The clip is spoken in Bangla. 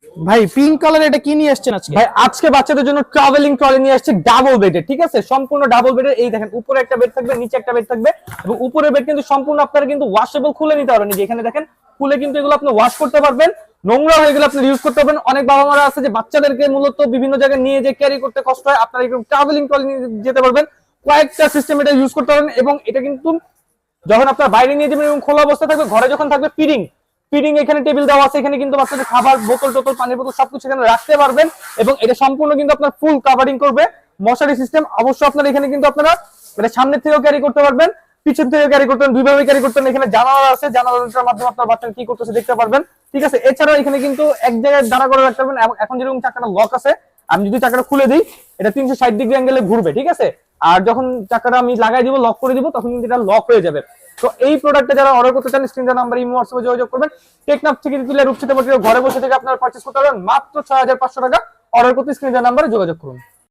ভাই পিঙ্ক কালার এটা কি নিয়ে আসছেন আজকে? ভাই আজকে বাচ্চাদের জন্য ট্রাভেলিং ট্রলি নিয়ে আসছে ডাবল বেডের, ঠিক আছে, সম্পূর্ণ ডাবল বেডের। এই দেখেন উপরে একটা বেড থাকবে, নিচে একটা বেড থাকবে, এবং উপরের বেড কিন্তু সম্পূর্ণ আপনারা কিন্তু ওয়াশেবল, খুলে নিতে পারবেন। যে এখানে দেখেন খুলে কিন্তু এগুলো আপনি ওয়াশ করতে পারবেন, নোংরা হয়ে গেলে আপনি ইউজ করতে পারবেন। অনেক বাবা মারা আছে যে বাচ্চাদেরকে মূলত বিভিন্ন জায়গায় নিয়ে যে ক্যারি করতে কষ্ট হয়, আপনারা এরকম ট্রাভেলিং ট্রলি নিয়ে যেতে পারবেন। কয়েকটা সিস্টেম এটা ইউজ করতে পারবেন, এবং এটা কিন্তু যখন আপনার বাইরে নিয়ে যাবেন এবং খোলা অবস্থা থাকবে, ঘরে যখন থাকবে ফিডিং ফিডিং এখানে টেবিল দেওয়া আছে, এখানে কিন্তু বাচ্চাদের খাবার বোতল টোতল পানির বোতল সবকিছু এখানে রাখতে পারবেন। এবং এটা সম্পূর্ণ কিন্তু আপনার ফুল কাভারিং করবে, মশারি সিস্টেম। অবশ্য আপনার এখানে কিন্তু আপনারা এটা সামনের থেকেও ক্যারি করতে পারবেন, পিছন থেকেও ক্যারি করতে পারবেন, দুইভাবে ক্যারি করতে পারবেন। এখানে জানালা আছে, জানালাটার মাধ্যমে আপনার বাচ্চা কি করতেছে দেখতে পারবেন, ঠিক আছে। এছাড়াও এখানে কিন্তু এক জায়গায় দাঁড়া করে রাখতে পারবেন। এখন যেরকম চাকাটা লক আছে, আমি যদি চাকাটা খুলে দিই এটা 360 ডিগ্রি অ্যাঙ্গেলে ঘুরবে, ঠিক আছে। আর যখন চাকাটা আমি লাগাই দিব, লক করে দিব, তখন কিন্তু এটা লক হয়ে যাবে। তো এই প্রোডাক্টটা যারা অর্ডার করতে চান, স্ক্রিন নাম্বার ইমো হোয়াটসঅ্যাপে যোগাযোগ করবেন। টেকনাফ থেকে রূপসী ঘরে বসে থেকে আপনারা পারচেজ করতে পারবেন মাত্র 6500 টাকা। অর্ডার করতে স্ক্রিন নাম্বারে যোগাযোগ করুন।